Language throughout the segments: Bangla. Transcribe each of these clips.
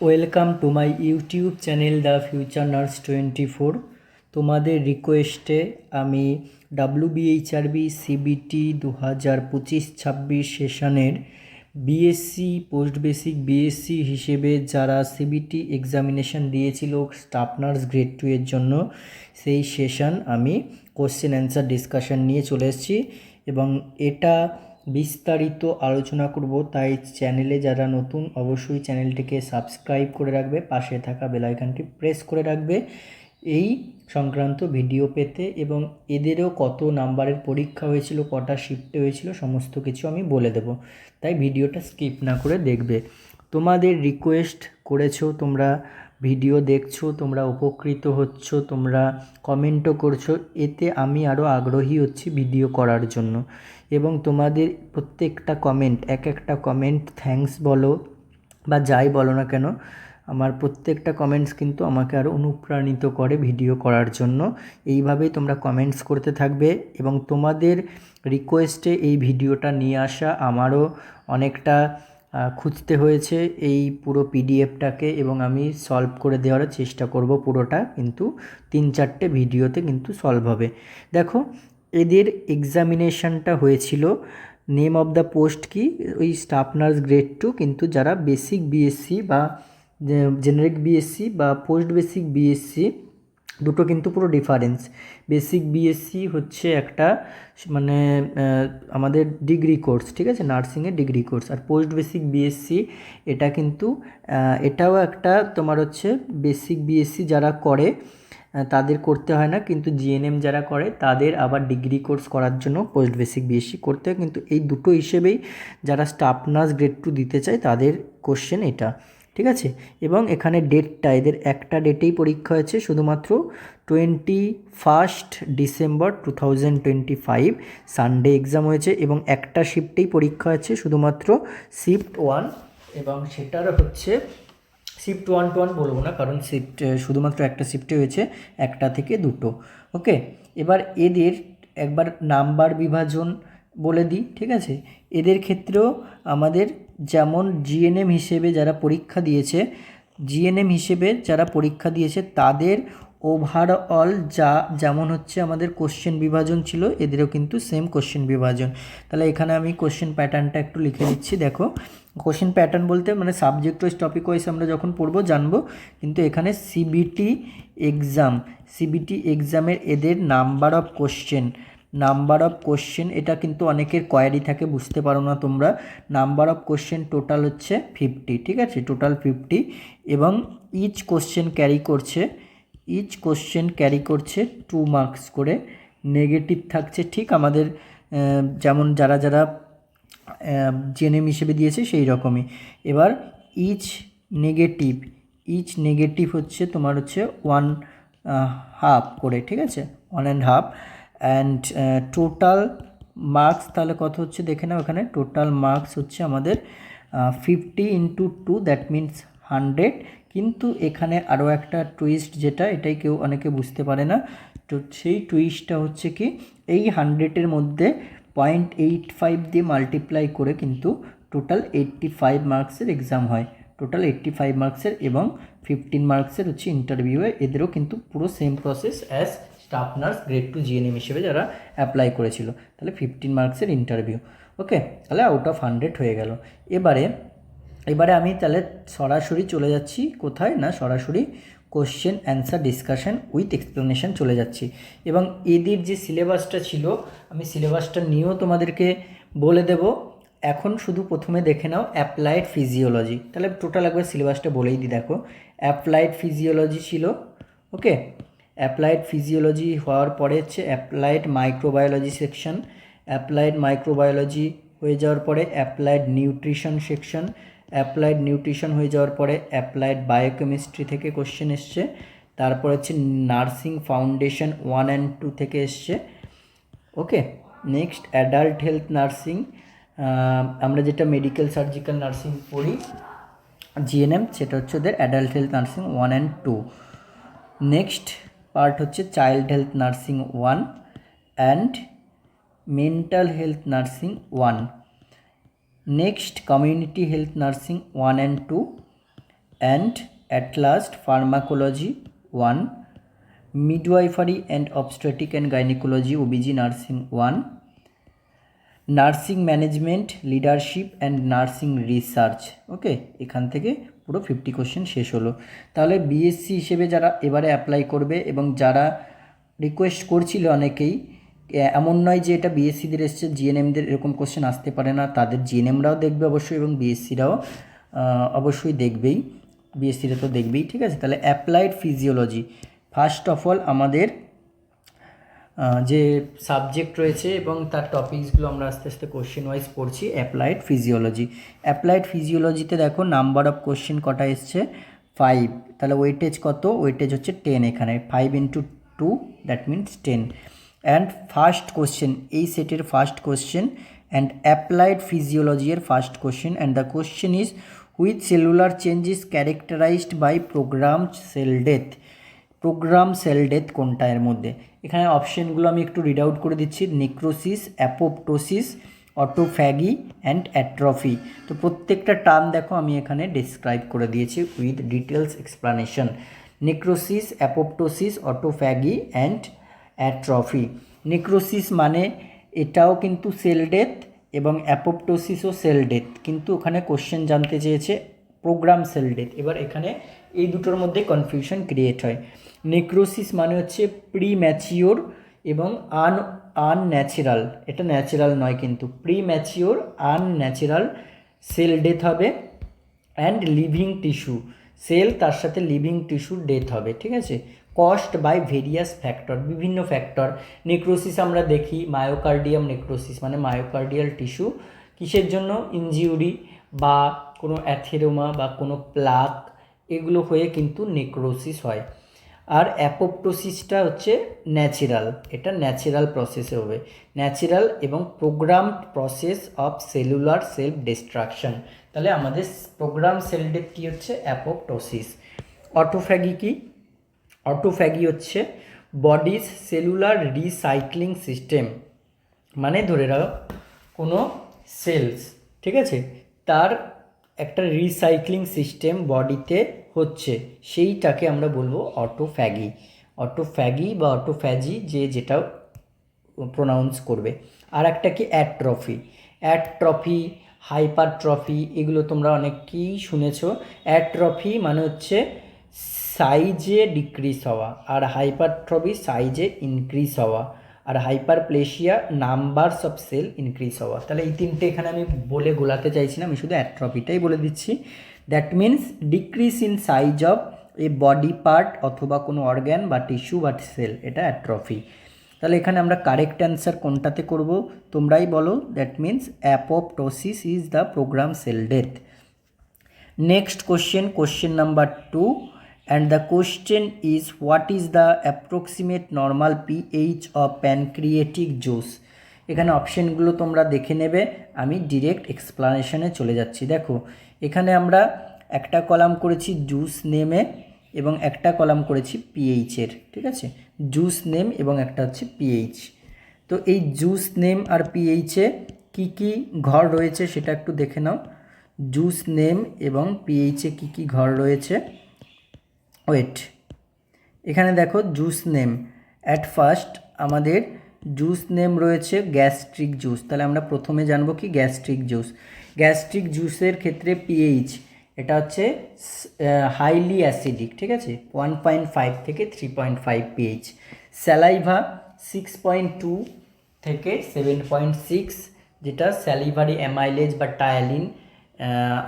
Welcome to my YouTube channel the future nurse 24। তোমাদের রিকোয়েস্টে আমি ডাব্লিউবিএইচআরবি সিবিটি 2025-26 সেশনের বিএসসি পোস্ট বেসিক বিএসসি হিসেবে যারা সিবিটি এক্সামিনেশন দিয়েছিল স্টাফ নার্স গ্রেড 2 এর জন্য, সেই সেশন আমি কোশ্চেন অ্যান্সার ডিসকাশন নিয়ে চলে এসেছি এবং এটা বিস্তারিত আলোচনা করব। তাই চ্যানেলে যারা নতুন অবশ্যই চ্যানেলটিকে সাবস্ক্রাইব করে রাখবে, পাশে থাকা বেল আইকনটি প্রেস করে রাখবে এই সংক্রান্ত ভিডিও পেতে, এবং এদেরও কত নাম্বারের পরীক্ষা হয়েছিল, কটা শিফটে হয়েছিল, সমস্ত কিছু আমি বলে দেব। তাই ভিডিওটা স্কিপ না করে দেখবে। তোমাদের রিকোয়েস্ট করেছো, তোমরা ভিডিও দেখছো, তোমরা উপকৃত হচ্ছ, তোমরা কমেন্টও করছো, এতে আমি আরও আগ্রহী হচ্ছি ভিডিও করার জন্য। এবং তোমাদের প্রত্যেকটা কমেন্ট, এক একটা কমেন্ট থ্যাঙ্কস বলো বা যাই বলো না কেন, আমার প্রত্যেকটা কমেন্টস কিন্তু আমাকে আরও অনুপ্রাণিত করে ভিডিও করার জন্য। এইভাবেই তোমরা কমেন্টস করতে থাকবে এবং তোমাদের রিকোয়েস্টে এই ভিডিওটা নিয়ে আসা আমারও অনেকটা খুঁজতে হয়েছে এই পুরো পিডিএফটাকে, এবং আমি সলভ করে দেওয়ার চেষ্টা করব। পুরোটা কিন্তু 3-4টে ভিডিওতে কিন্তু সলভ হবে। দেখো, এদের এক্সামিনেশানটা হয়েছিল, নেম অফ দ্য পোস্ট কি, ওই স্টাফ নার্স গ্রেড 2, কিন্তু যারা বেসিক বিএসসি বা জেনারিক বিএসসি বা পোস্ট বেসিক বিএসসি, দুটো কিন্তু পুরো ডিফারেন্স। বেসিক বিএসসি হচ্ছে একটা মানে আমাদের ডিগ্রি কোর্স, ঠিক আছে, নার্সিংয়ের ডিগ্রি কোর্স। আর পোস্ট বেসিক বিএসসি এটা কিন্তু এটাও একটা তোমার হচ্ছে বেসিক বিএসসি যারা করে তাদের করতে হয় না, কিন্তু জিএনএম যারা করে তাদের আবার ডিগ্রি কোর্স করার জন্য পোস্ট বেসিক বিএসসি করতে হয়। কিন্তু এই দুটো হিসেবেই যারা স্টাফ নার্স গ্রেড 2 দিতে চায় তাদের কোশ্চেন এটা, ঠিক আছে। এবং এখানে ডেটটা, এদের একটা ডেটেই পরীক্ষা হয়েছে, শুধুমাত্র 21 ডিসেম্বর 2025 সানডে এক্সাম হয়েছে, এবং একটা শিফটেই পরীক্ষা হয়েছে, শুধুমাত্র শিফট 1, এবং সেটার হচ্ছে শিফট 1-1 বলবো না, কারণ শিফট শুধুমাত্র একটা শিফটে হয়েছে, 1টা থেকে 2টো। ওকে, এবার এদের একবার নাম্বার বিভাজন বলে দিই, ঠিক আছে। এদের ক্ষেত্রেও আমাদের যেমন জিএনএম হিসেবে যারা পরীক্ষা দিয়েছে, তাদের ওভারঅল যেমন হচ্ছে আমাদের কোশ্চেন বিভাজন ছিল, এদেরও কিন্তু সেম কোশ্চেন বিভাজন। তাহলে এখানে আমি কোশ্চেন প্যাটার্নটা একটু লিখে দিচ্ছি। দেখো, কোশ্চেন প্যাটার্ন বলতে মানে সাবজেক্ট ওয়াইজ টপিক ওয়াইজ আমরা যখন পড়বো জানবো, কিন্তু এখানে সিবিটি এক্সামের এদের নাম্বার অফ কোশ্চেন, এটা কিন্তু অনেকের কোয়ারি থাকে, বুঝতে পারো না তোমরা। নাম্বার অফ কোশ্চেন টোটাল হচ্ছে 50, ঠিক আছে, টোটাল 50, এবং ইচ কোশ্চেন ক্যারি করছে 2 মার্কস করে। নেগেটিভ থাকছে ঠিক আমাদের যেমন যারা জেএনএম হিসেবে দিয়েছে সেই রকমই। এবার ইচ নেগেটিভ হচ্ছে তোমার হচ্ছে 1.5 করে, ঠিক আছে, 1.5। অ্যান্ড টোটাল মার্কস তাহলে কত হচ্ছে দেখে নাও। এখানে টোটাল মার্কস হচ্ছে আমাদের 50 × 2, দ্যাট মিনস 100। কিন্তু এখানে আরও একটা টুইস্ট, যেটা এটাই অনেকে বুঝতে পারে না, তো সেই টুইস্টটা হচ্ছে কি, এই 100-এর মধ্যে 0.85 দিয়ে মাল্টিপ্লাই করে কিন্তু টোটাল 85 মার্কসের এক্সাম হয়, টোটাল 85 মার্কসের, এবং 15 মার্কসের হচ্ছে ইন্টারভিউ। এদেরও কিন্তু পুরো same process as staff nurse grade 2 GNM হিসেবে যারা অ্যাপ্লাই করেছিল। তাহলে 15 মার্কসের ইন্টারভিউ। ওকে, তাহলে আউট অফ 100 হয়ে গেল। এবারে আমি তাহলে সরাসরি চলে যাচ্ছি কোথায় না, সরাসরি question answer discussion with explanation চলে যাচ্ছি। এবং এদের যে সিলেবাসটা ছিল, আমি সিলেবাসটা নিয়েও তোমাদেরকে বলে দেব। এখন শুধু প্রথমে দেখে নাও অ্যাপ্লাইড ফিজিওলজি। তাহলে টোটাল একবার সিলেবাসটা বলেই দিই। দেখো, অ্যাপ্লাইড ফিজিওলজি ছিল, ওকে। অ্যাপ্লাইড ফিজিওলজি হওয়ার পরে হচ্ছে applied microbiology section, applied microbiology হয়ে যাওয়ার পরে applied nutrition section, applied nutrition হয়ে যাওয়ার পরে অ্যাপ্লাইড বায়োকেমিস্ট্রি থেকে কোশ্চেন এসছে। তারপর হচ্ছে নার্সিং ফাউন্ডেশন 1 and 2 থেকে এসছে, okay. Next adult health nursing, আমরা যেটা মেডিকেল সার্জিক্যাল নার্সিং পড়ি জিএনএম, সেটা হচ্ছে ওদের adult health nursing 1 and 2। Next part হচ্ছে child health nursing 1 and mental health nursing 1। Next community health nursing 1 and 2। And at last pharmacology 1, midwifery and obstetric and gynaecology OBG nursing 1, nursing management leadership and nursing research. Okay, এখান থেকে পুরো 50 কোশ্চেন শেষ হলো। তাহলে বিএসসি হিসেবে যারা এবারে অ্যাপ্লাই করবে এবং যারা রিকোয়েস্ট করছিল অনেকেই, এমন নয় যে এটা বিএসসিদের এসছে, জিএনএমদের এরকম কোশ্চেন আসতে পারে না, তাদের জিএনএমরাও দেখবে অবশ্যই এবং বিএসসিরাও অবশ্যই দেখবেই, বিএসসিরা তো দেখবেই। ঠিক আছে, তাহলে applied physiology first of all আমাদের যে সাবজেক্ট রয়েছে এবং তার টপিকসগুলো আমরা আস্তে আস্তে কোশ্চেন ওয়াইজ পড়ছি। অ্যাপ্লাইড ফিজিওলজি, অ্যাপ্লাইড ফিজিওলজিতে দেখো নাম্বার অফ কোশ্চেন কটা এসছে 5, তাহলে ওয়েটেজ কত, ওয়েটেজ হচ্ছে 10, এখানে 5 × 2 that means 10। And first question, এই সেটের first question and applied physiology এর first question, and the question is which cellular change is characterized by programmed cell death. Program cell death কোনটা এর মধ্যে? এখানে অপশনগুলো আমি একটু রিড আউট করে দিচ্ছি। Necrosis, apoptosis, autophagy and atrophy. তো প্রত্যেকটা টার্ম দেখো আমি এখানে ডিসক্রাইব করে দিয়েছি with details explanation. Necrosis, apoptosis, autophagy and atrophy. Necrosis মানে এটাও কিন্তু সেল ডেথ এবং অ্যাপোপ্টোসিসও সেল ডেথ, কিন্তু ওখানে কোশ্চেন জানতে চেয়েছে প্রোগ্রাম সেল ডেথ। এবার এখানে এই দুটোর মধ্যে কনফিউশন ক্রিয়েট হয়। নেক্রোসিস মানে হচ্ছে প্রি ম্যাচিওর এবং আনন্যাচারাল, এটা ন্যাচারাল নয় কিন্তু, pre mature unnatural sell death হবে। অ্যান্ড লিভিং টিস্যু সেল, তার সাথে লিভিং টিস্যুর ডেথ হবে। ঠিক আছে, কস্ট বাই ভেরিয়াস ফ্যাক্টর, বিভিন্ন ফ্যাক্টর। নেক্রোসিস আমরা দেখি মায়োকার্ডিয়াম নেক্রোসিস মানে মায়োকার্ডিয়াল টিস্যু কিসের জন্য, ইনজিউরি বা কোনো অ্যাথেরোমা বা কোনো প্লাক, এগুলো হয়ে কিন্তু নেক্রোসিস হয়। আর অ্যাপোপ্টোসিসটা হচ্ছে ন্যাচারাল, এটা ন্যাচারাল প্রসেসে হবে, ন্যাচারাল এবং programmed process of cellular self destruction. তাহলে আমাদের প্রোগ্রাম সেল ডেথ কী হচ্ছে, অ্যাপোপ্টোসিস। অটোফ্যাগি কি, অটোফ্যাগি হচ্ছে বডিজ সেলুলার রিসাইক্লিং সিস্টেম, মানে ধরে রাখো কোনো সেলস, ঠিক আছে, তার একটা রিসাইক্লিং সিস্টেম বডিতে হচ্ছে, সেইটাকে আমরা বলবো অটোফ্যাগি। অটোফ্যাগি বা অটোফ্যাজি, যে যেটা প্রোনাউন্স করবে। আর একটা কি অ্যাট্রফি, অ্যাট্রফি, হাইপারট্রফি, এগুলো তোমরা অনেকেই শুনেছো। অ্যাট্রফি মানে হচ্ছে সাইজে ডিক্রিজ হওয়া, আর হাইপারট্রফি সাইজে ইনক্রিজ হওয়া, আর hyperplasia numbers of cell increase হওয়া। তাহলে এই তিনটে এখানে আমি বলে গোলাতে চাইছি না, আমি শুধু অ্যাট্রফিটাই বলে দিচ্ছি। That means decrease in size of A body part অথবা কোনো অর্গ্যান বা টিস্যু বা সেল, এটা অ্যাট্রফি। তাহলে এখানে আমরা কারেক্ট অ্যান্সার কোনটাতে করব, তোমরাই বলো। That means apoptosis is the program cell death. Next question, question number 2, and the question is what is the approximate normal pH of pancreatic juice। এখানে অপশনগুলো তোমরা দেখে নেবে, আমি ডিরেক্ট এক্সপ্লানেশনে চলে যাচ্ছি। দেখো এখানে আমরা একটা কলাম করেছি জুস নেমে এবং একটা কলাম করেছি পিএইচের, ঠিক আছে, জুস নেম এবং একটা হচ্ছে পিএইচ। তো এই জুস নেম আর পিএইচে কি কি ঘর রয়েছে সেটা একটু দেখে নাও। জুস নেম এবং পিএইচে কি কি ঘর রয়েছে। ওয়েট, এখানে দেখো জুস নেম, অ্যাট ফার্স্ট আমাদের জুস নেম রয়েছে গ্যাস্ট্রিক জুস। তাহলে আমরা প্রথমে জানবো কি গ্যাস্ট্রিক জুস। গ্যাস্ট্রিক জুসের ক্ষেত্রে পিএইচ এটা হচ্ছে হাইলি অ্যাসিডিক, ঠিক আছে, 1.5 থেকে 3.5 পিএইচ। স্যালাইভা 6.2 থেকে 7.6, যেটা স্যালিভারি অ্যামাইলেজ বা টায়ালিন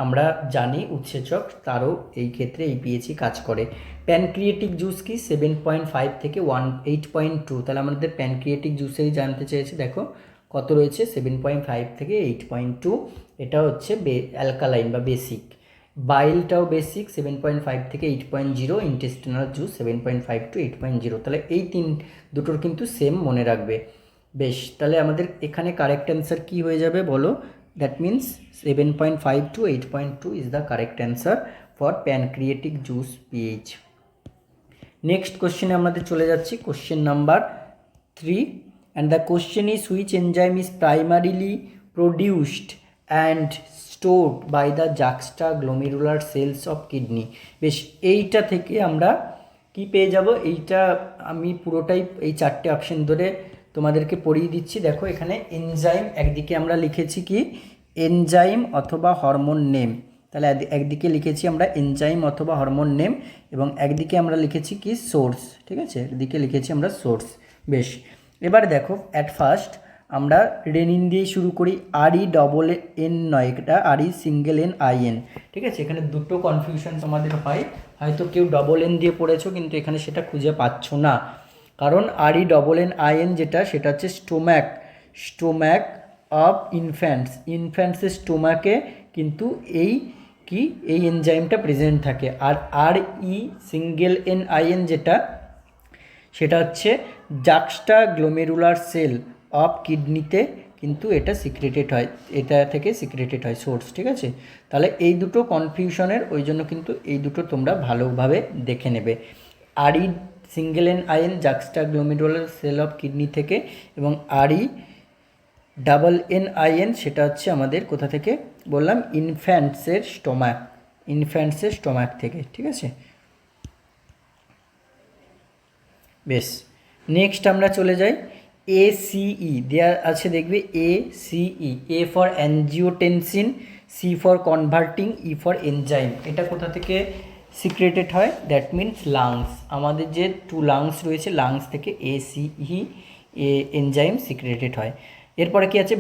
আমরা জানি উৎসেচক, তারও এই ক্ষেত্রে এই পিএইচই কাজ করে। প্যানক্রিয়েটিক জুস কি 7.5 থেকে 8.2, তাহলে আমাদের প্যানক্রিয়েটিক জুসেই জানতে চেয়েছে। দেখো কত রয়েছে 7.5 থেকে 8.2, এটা হচ্ছে অ্যালকালাইন বা বেসিক। বাইলটাও বেসিক 7.5 থেকে 8.0, ইন্টেস্টিনাল জুস 7.5 to 8.0। তাহলে এই দুটোর কিন্তু সেম মনে রাখবে। বেশ, তাহলে আমাদের এখানে কারেক্ট অ্যান্সার কী হয়ে যাবে বলো। That means 7.5 to 8.2 is the correct answer for pancreatic juice pH. Next কোশ্চেনে আমাদের চলে যাচ্ছি, question number 3, and the question is which enzyme is primarily produced and stored by the juxtaglomerular cells of kidney. বেশ, এইটা থেকে আমরা কি পেয়ে যাব, এইটা আমি পুরোটাই এই 4টে অপশন ধরে তোমাদেরকে পড়িয়ে দিচ্ছি। দেখো এখানে এনজাইম, একদিকে আমরা লিখেছি কি এনজাইম অথবা হরমোন নেম, তাহলে একদিকে লিখেছি আমরা এনজাইম অথবা হরমোন নেম, এবং একদিকে আমরা লিখেছি কি সোর্স, ঠিক আছে, একদিকে লিখেছি আমরা সোর্স। বেশ, এবার দেখো অ্যাট ফার্স্ট আমরা রেনিন দিয়ে শুরু করি, RE নয়, এটা RE∠N ঠিক আছে। এখানে দুটো কনফিউশন তোমাদের হয়, হয়তো কেউ N দিয়ে পড়েছো কিন্তু এখানে সেটা খুঁজে পাচ্ছ না, কারণ RENN যেটা সেটা হচ্ছে স্টোম্যাক অফ ইনফ্যান্টসের স্টোমাকে কিন্তু এই এনজাইমটা প্রেজেন্ট থাকে। আর RE∠NIN যেটা সেটা হচ্ছে জাক্সটাগ্লোমেরুলার সেল অফ কিডনিতে কিন্তু এটা সিক্রেটেড হয়, এটা থেকে সিক্রেটেড হয় সোর্স, ঠিক আছে। তাহলে এই দুটো কনফিউশনের ওই জন্য কিন্তু এই দুটো তোমরা ভালোভাবে দেখে নেবে। RE∠NIN জাক্সটাগ্লোমেরুলার সেল অফ কিডনি থেকে, এবং RENNIN সেটা হচ্ছে আমাদের কোথা থেকে বললাম, ইনফ্যান্টসের স্টোমাক থেকে, ঠিক আছে। বেশ, নেক্সট আমরা চলে যাই ACE দেওয়া আছে, দেখবে ACE, A for angiotensin, C for converting, E for enzyme. এটা কোথা থেকে সিক্রেটেড হয়, দ্যাট মিনস লাংস, আমাদের যে 2 লাংস রয়েছে, লাংস থেকে ACE এনজাইম সিক্রেটেড হয়। এরপরে কি আছে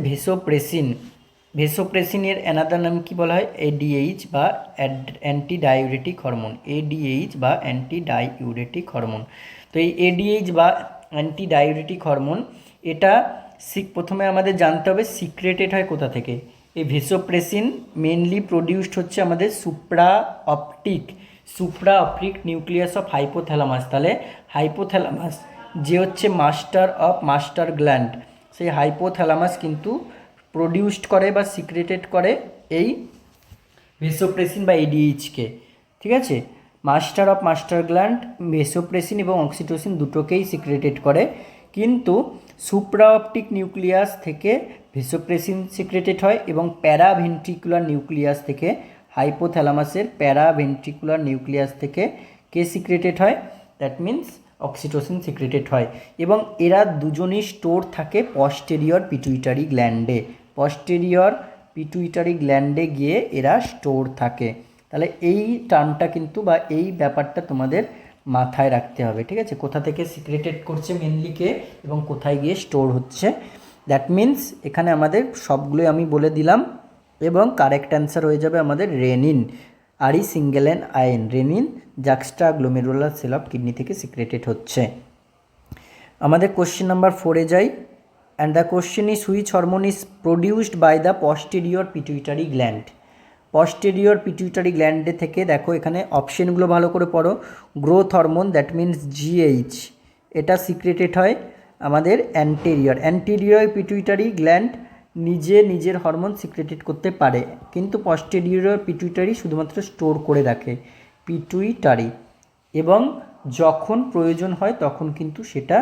ভেসোপ্রেসিনের অ্যানাদার নাম কি বলা হয়, ADH বা অ্যান্টিডাইউরেটিক হরমোন, ADH বা অ্যান্টিডাইউরেটিক হরমোন। তো এই ADH বা অ্যান্টিডাইউরেটিক হরমোন এটা প্রথমে আমাদের জানতে হবে সিক্রেটেড হয় কোথা থেকে। এই ভেসোপ্রেসিন মেনলি প্রডিউসড হচ্ছে আমাদের supra optic nucleus of hypothalamus. তাহলে হাইপোথ্যালামাস যে হচ্ছে মাস্টার গ্ল্যান্ড, সেই হাইপোথ্যালামাস কিন্তু প্রডিউসড করে বা সিক্রেটেড করে এই ভেসোপ্রেসিন বা ADHকে, ঠিক আছে। মাস্টার গ্ল্যান্ড ভেসোপ্রেসিন এবং অক্সিটোসিন দুটোকেই সিক্রেটেড করে, কিন্তু সুপ্রাঅপটিক নিউক্লিয়াস থেকে ভেসোপ্রেসিন সিক্রেটেড হয় এবং প্যারাভেন্ট্রিকুলার নিউক্লিয়াস থেকে, হাইপোথ্যালামাসের প্যারাভেন্ট্রিকুলার নিউক্লিয়াস থেকে কে সিক্রেটেড হয়, দ্যাট মিন্স অক্সিটোসিন সিক্রেটেড হয়। এবং এরা দুজনই স্টোর থাকে পস্টেরিয়র পিটুইটারি গ্ল্যান্ডে গিয়ে এরা স্টোর থাকে। তাহলে এই টার্মটা কিন্তু বা এই ব্যাপারটা তোমাদের মাথায় রাখতে হবে, ঠিক আছে, কোথা থেকে সিক্রেটেড করছে মেনলি কে এবং কোথায় গিয়ে স্টোর হচ্ছে। দ্যাট মিন্স এখানে আমাদের সবগুলোই আমি বলে দিলাম, এবং কারেক্ট অ্যান্সার হয়ে যাবে আমাদের renin, RE∠NIN, renin juxtaglomerular cell of kidney থেকে সিক্রেটেড হচ্ছে। আমাদের কোশ্চেন নাম্বার 4-এ যাই, and the question is which hormone is produced by the posterior pituitary gland. Posterior pituitary গ্ল্যান্ডে থেকে দেখো এখানে অপশনগুলো ভালো করে পড়ো। Growth hormone, that means GH, এটা সিক্রেটেড হয় আমাদের অ্যান্টেরিয়র পিটুইটারি গ্ল্যান্ড নিজের হরমোন সিক্রেটেড করতে পারে, কিন্তু পস্টেরিয়র পিটুইটারি শুধুমাত্র স্টোর করে রাখে পিটুইটারি, এবং যখন প্রয়োজন হয় তখন কিন্তু সেটা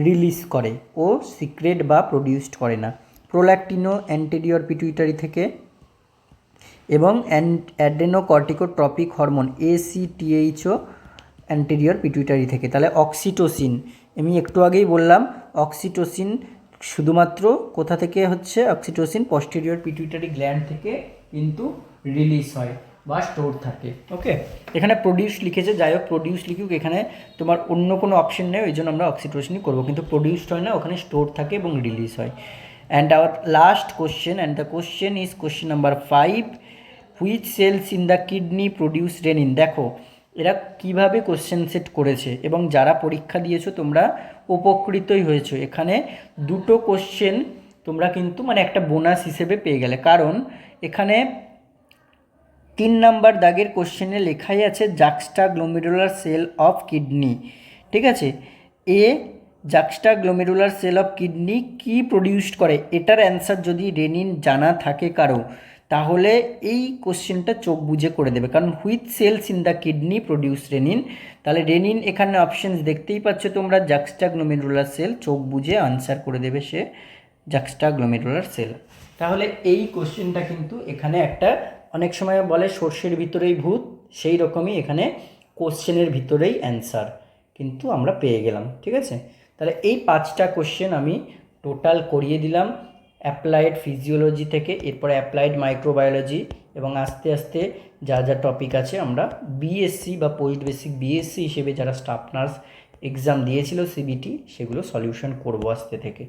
রিলিজ করে, ও সিক্রেট বা প্রডিউসড করে না। প্রোল্যাক্টিনো অ্যান্টেরিয়র পিটুইটারি থেকে, এবং অ্যাড্রেনোকর্টিকোট্রপিক হরমোন ACTH অ্যান্টেরিয়র পিটুইটারি থেকে। তাহলে অক্সিটোসিন, আমি একটু আগেই বললাম অক্সিটোসিন শুধুমাত্র কোথা থেকে হচ্ছে, অক্সিটোসিন পস্টেরিয়র পিটুইটারি গ্ল্যান্ড থেকে কিন্তু রিলিজ হয় বা স্টোর থাকে। ওকে, এখানে প্রডিউস লিখেছে, যাই হোক প্রডিউস লিখুক, এখানে তোমার অন্য কোনো অপশন নেই, ওই জন্য আমরা অক্সিটোসিনই করবো, কিন্তু প্রডিউসড হয় না, ওখানে স্টোর থাকে এবং রিলিজ হয়। And our last question, and the question is question number 5, which cells in the kidney produce renin. দেখো এরা কিভাবে কোশ্চেন সেট করেছে, এবং যারা পরীক্ষা দিয়েছো তোমরা উপকৃতই হয়েছো। এখানে দুটো কোশ্চেন তোমরা কিন্তু মানে একটা বোনাস হিসেবে পেয়ে গেলে, কারণ এখানে 3 নাম্বার দাগের কোশ্চেনে লেখাই আছে জাক্সটাগ্লোমেরুলার সেল অফ কিডনি, ঠিক আছে। জাক্সটাগ্লোমেরুলার সেল অফ কিডনি কি প্রডিউসড করে, এটার অ্যান্সার যদি রেনিন জানা থাকে কারো, তাহলে এই কোশ্চেনটা চোখ বুঝে করে দেবে, কারণ which cells in the kidney produce renin. তাহলে রেনিন এখানে অপশানস দেখতেই পাচ্ছ তোমরা, জাক্সটাগ্লোমেরুলার সেল, চোখ বুঝে আনসার করে দেবে সে জাক্সটাগ্লোমেরুলার সেল। তাহলে এই কোশ্চেনটা কিন্তু এখানে একটা, অনেক সময় বলে সর্ষের ভিতরেই ভূত, সেই রকমই এখানে কোশ্চেনের ভিতরেই অ্যান্সার কিন্তু আমরা পেয়ে গেলাম। ঠিক আছে, তাহলে এই 5টা কোশ্চেন আমি টোটাল করিয়ে দিলাম অ্যাপ্লাইড ফিজিওলজি থেকে, এরপরে অ্যাপ্লাইড মাইক্রোবায়োলজি, এবং আস্তে আস্তে যা যা টপিক আছে আমরা বিএসসি বা পোস্ট বেসিক বিএসসি হিসেবে যারা স্টাফ নার্স এক্সাম দিয়েছিল সিবিটি, সেগুলো সলিউশন করবো আস্তে থেকে।